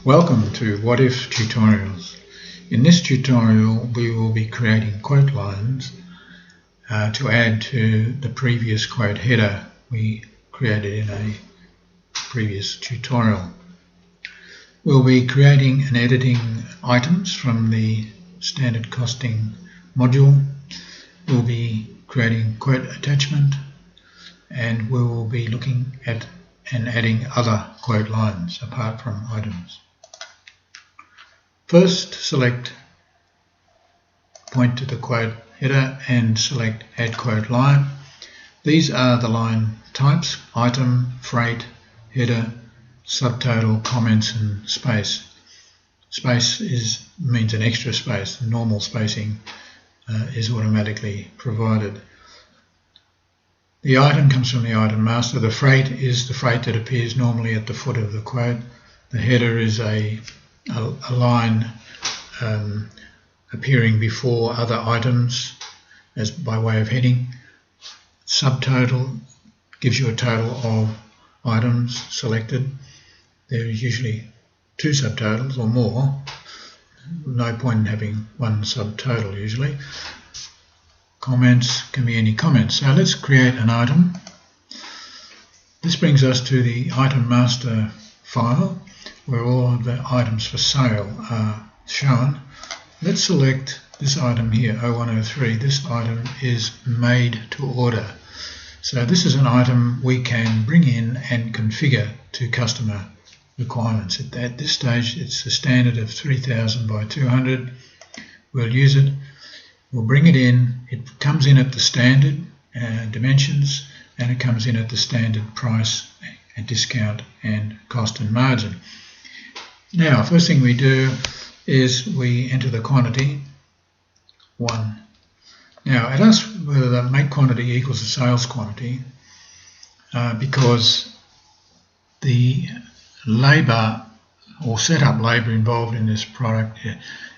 Welcome to Whatif tutorials. In this tutorial we will be creating quote lines to add to the previous quote header we created in a previous tutorial. We'll be creating and editing items from the standard costing module. We'll be creating quote attachment, and we will be looking at and adding other quote lines apart from items. First, point to the quote header and select Add Quote Line. These are the line types: item, freight, header, subtotal, comments, and space. Space means an extra space. Normal spacing is automatically provided. The item comes from the item master. The freight is the freight that appears normally at the foot of the quote. The header is a line appearing before other items as by way of heading. Subtotal gives you a total of items selected. There is usually two subtotals or more. No point in having one subtotal usually. Comments can be any comments. So let's create an item. This brings us to the item master file where all of the items for sale are shown. Let's select this item here, 0103. This item is made to order. So this is an item we can bring in and configure to customer requirements. At this stage it's the standard of 3000 by 200. We'll use it. We'll bring it in. It comes in at the standard dimensions, and it comes in at the standard price and discount and cost and margin. Now, first thing we do is we enter the quantity 1. Now it asks whether the make quantity equals the sales quantity because the labour or setup labour involved in this product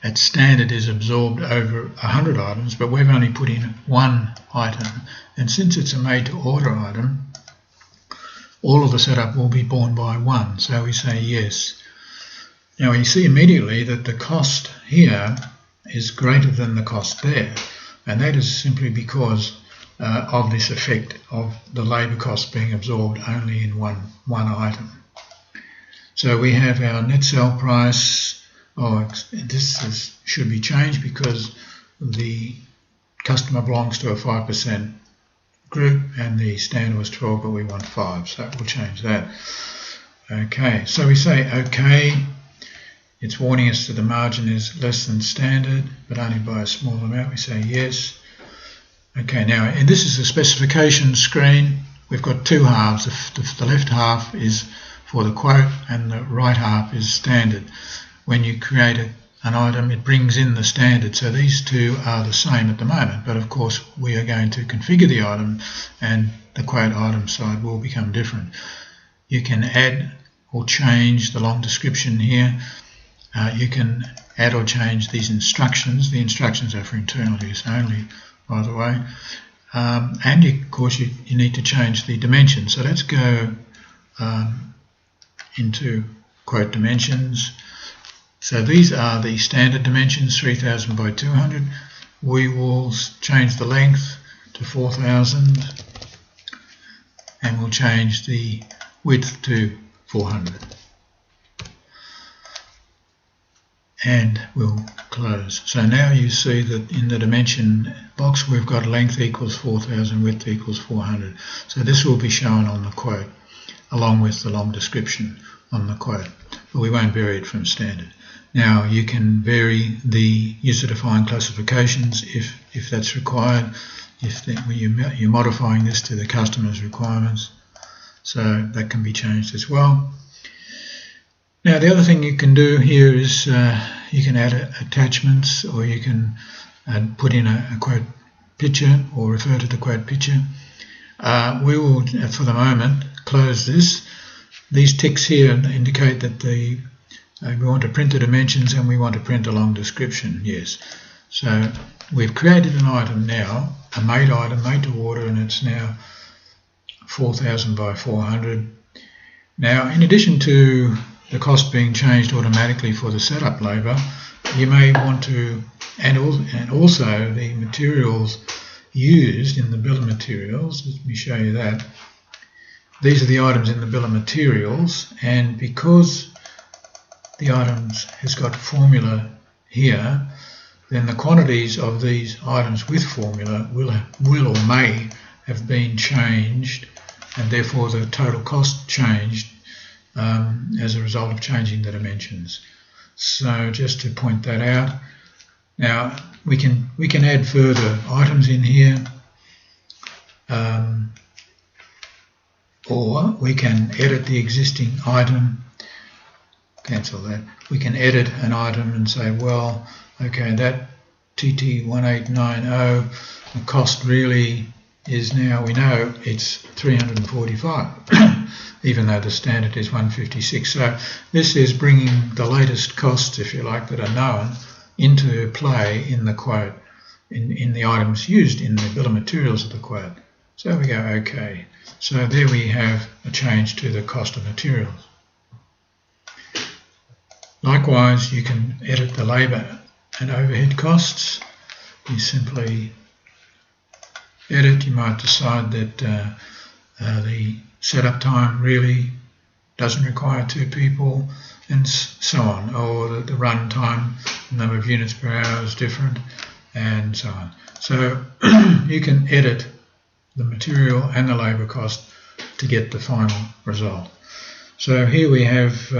at standard is absorbed over 100 items, but we've only put in one item, and since it's a made to order item, all of the setup will be borne by one, so we say yes. Now we see immediately that the cost here is greater than the cost there, and that is simply because of this effect of the labour cost being absorbed only in one item. So we have our net sale price. This should be changed because the customer belongs to a 5% group and the standard was 12, but we want 5, so we'll change that. Okay, so we say OK. It's warning us that the margin is less than standard, but only by a small amount. We say yes. Okay, now, and this is the specification screen. We've got two halves. The left half is for the quote and the right half is standard. When you create an item, it brings in the standard. So these two are the same at the moment, but of course we are going to configure the item and the quote item side will become different. You can add or change the long description here. You can add or change these instructions. The instructions are for internal use only, by the way. And of course you need to change the dimensions. So let's go into quote dimensions. So these are the standard dimensions, 3000 by 200. We will change the length to 4000 and we'll change the width to 400. And we'll close. So now you see that in the dimension box we've got length equals 4000, width equals 400. So this will be shown on the quote along with the long description on the quote, but we won't vary it from standard. Now you can vary the user-defined classifications if that's required, if you're modifying this to the customer's requirements, so that can be changed as well. Now the other thing you can do here is you can add attachments, or you can put in a quote picture or refer to the quote picture. We will, for the moment, close this. These ticks here indicate that we want to print the dimensions and we want to print a long description, yes. So we've created an item now, a made item, made to order, and it's now 4000 by 400. Now, in addition to the cost being changed automatically for the setup labour, you may want to, and also the materials used in the bill of materials. Let me show you that. These are the items in the bill of materials, and because the items has got formula here, then the quantities of these items with formula will or may have been changed, and therefore the total cost changed as a result of changing the dimensions. So just to point that out. Now we can add further items in here, or we can edit the existing item. Cancel that. We can edit an item and say, well, okay, that TT1890, the cost really is now, we know it's 345, even though the standard is 156. So this is bringing the latest costs, if you like, that are known into play in the quote, in the items used in the bill of materials of the quote. So we go, okay. So there we have a change to the cost of materials. Likewise, you can edit the labour and overhead costs. You simply edit. You might decide that the setup time really doesn't require 2 people, and so on, or the run time, the number of units per hour is different, and so on. So you can edit the material and the labour cost to get the final result. So here we have,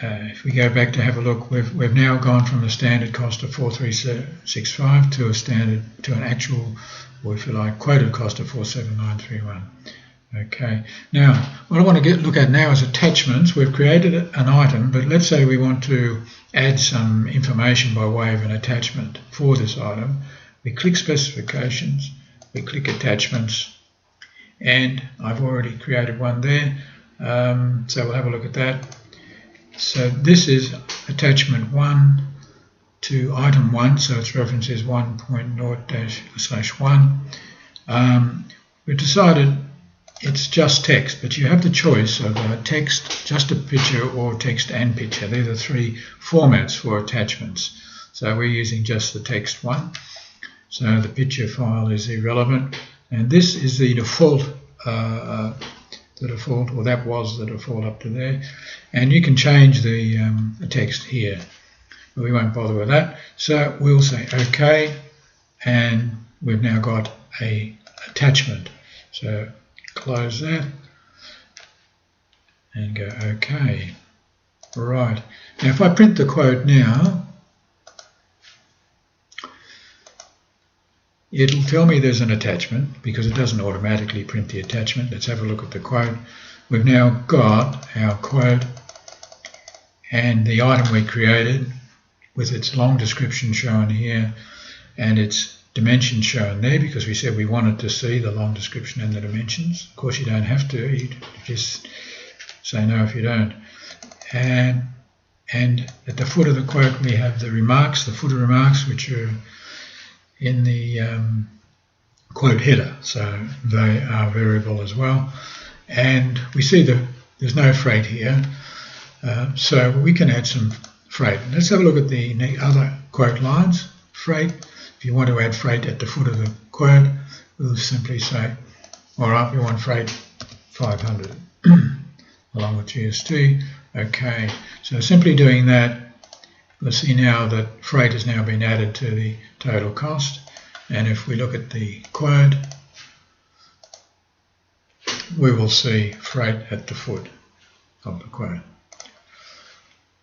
if we go back to have a look, we've now gone from a standard cost of 4365 to an actual, or if you like, quoted cost of 47931. Okay. Now, what I want to look at now is attachments. We've created an item, but let's say we want to add some information by way of an attachment for this item. We click specifications, we click attachments, and I've already created one there. So we'll have a look at that. So this is attachment 1 to item 1, so its reference is 1.0-/1. We've decided it's just text, but you have the choice of text, just a picture, or text and picture. They're the 3 formats for attachments. So we're using just the text one. So the picture file is irrelevant, and this is the default, or that was the default up to there. And you can change the text here, but we won't bother with that. So we'll say OK, and we've now got a attachment. So close that and go OK. Right. Now if I print the quote now, it'll tell me there's an attachment because it doesn't automatically print the attachment. Let's have a look at the quote. We've now got our quote and the item we created with its long description shown here and its dimensions shown there, because we said we wanted to see the long description and the dimensions. Of course you don't have to, you just say no if you don't. And at the foot of the quote we have the remarks, the footer remarks, which are in the quote header, so they are variable as well. And we see that there's no freight here, so we can add some freight. Let's have a look at the other quote lines. Freight. If you want to add freight at the foot of the quote, we'll simply say, all right, we want freight 500 along with GST. Okay, so simply doing that, we'll see now that freight has now been added to the total cost. And if we look at the quote, we will see freight at the foot of the quote.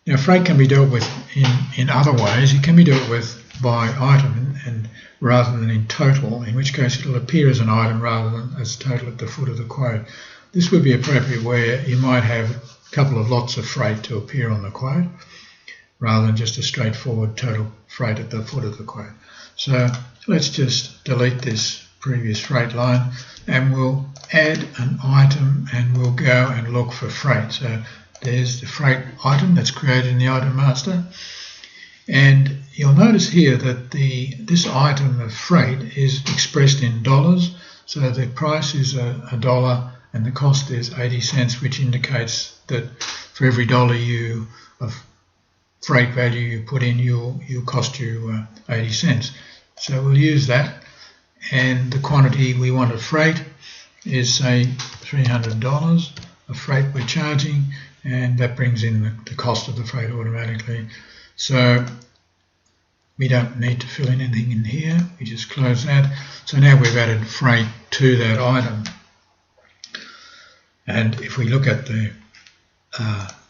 Now, freight can be dealt with in other ways. It can be dealt with by item and rather than in total, in which case it'll appear as an item rather than as total at the foot of the quote. This would be appropriate where you might have a couple of lots of freight to appear on the quote rather than just a straightforward total freight at the foot of the quote. So let's just delete this previous freight line and we'll add an item and we'll go and look for freight. So there's the freight item that's created in the item master. And you'll notice here that this item of freight is expressed in dollars. So the price is $1 and the cost is 80 cents, which indicates that for every dollar of freight value you put in, you'll cost you 80 cents. So we'll use that, and the quantity we want of freight is, say, $300 of freight we're charging, and that brings in the cost of the freight automatically. So we don't need to fill in anything in here, we just close that. So now we've added freight to that item. And if we look at the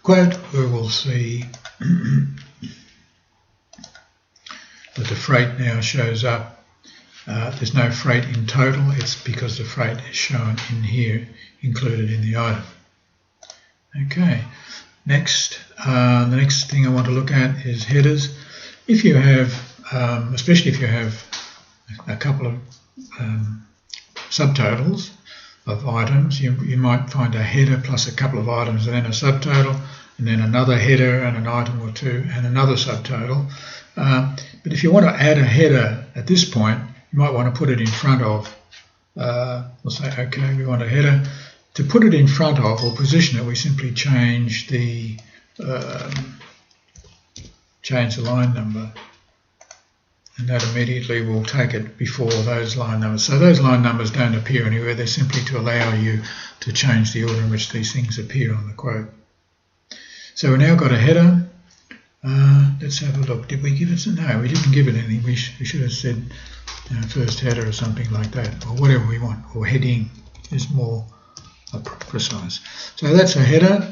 quote, we will see that the freight now shows up. There's no freight in total, it's because the freight is shown in here, included in the item. Okay, next, the next thing I want to look at is headers. If you have, especially if you have a couple of subtotals of items, you might find a header plus a couple of items and then a subtotal, and then another header and an item or two and another subtotal. But if you want to add a header at this point, you might want to put it in front of, we'll say, okay, we want a header. To put it in front of or position it, we simply change the line number, and that immediately will take it before those line numbers. So those line numbers don't appear anywhere, they're simply to allow you to change the order in which these things appear on the quote. So we've now got a header. Let's have a look. Did we give it? No, we didn't give it anything. We should have said first header or something like that, or whatever we want, or heading is more precise. So that's a header.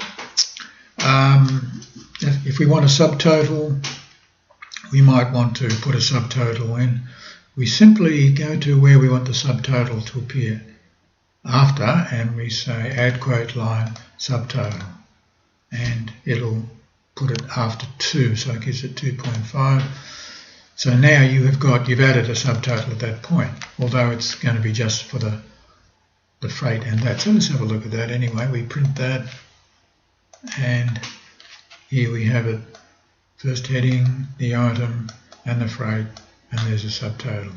If we want a subtotal, we might want to put a subtotal in. We simply go to where we want the subtotal to appear after, and we say add quote line subtotal, and it'll put it after 2, so it gives it 2.5. So now you've added a subtotal at that point, although it's going to be just for the freight and that. So let's have a look at that anyway. We print that, and here we have it. First heading, the item, and the freight, and there's a subtotal.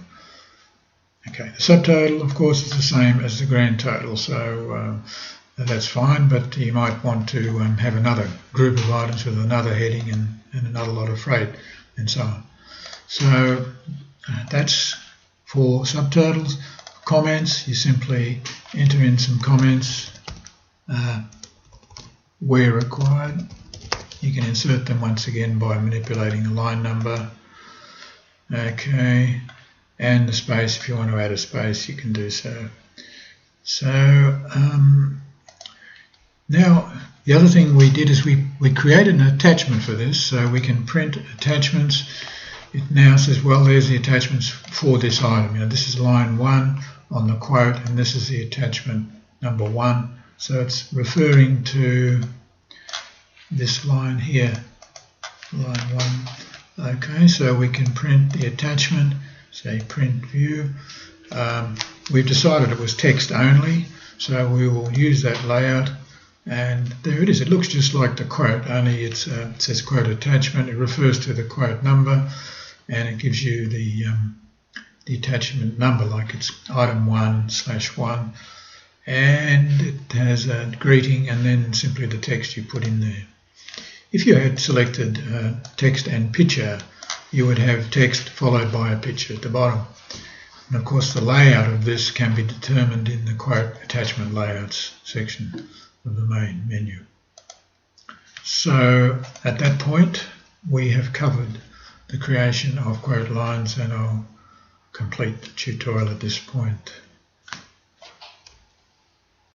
Okay, the subtotal, of course, is the same as the grand total, so that's fine, but you might want to have another group of items with another heading and another lot of freight, and so on. So that's for subtotals. Comments, you simply enter in some comments where required. You can insert them once again by manipulating the line number. Okay, and the space, if you want to add a space, you can do so. So now the other thing we did is we created an attachment for this, so we can print attachments. It now says, well, there's the attachments for this item. You know, this is line 1 on the quote, and this is the attachment number 1. So it's referring to this line here, line 1. Okay, so we can print the attachment, say print view. We've decided it was text only, so we will use that layout, and there it is. It looks just like the quote, only it says quote attachment. It refers to the quote number, and it gives you the attachment number, like it's item 1/1, and it has a greeting and then simply the text you put in there. If you had selected text and picture, you would have text followed by a picture at the bottom. And of course the layout of this can be determined in the quote attachment layouts section of the main menu. So at that point we have covered the creation of quote lines, and I'll complete the tutorial at this point.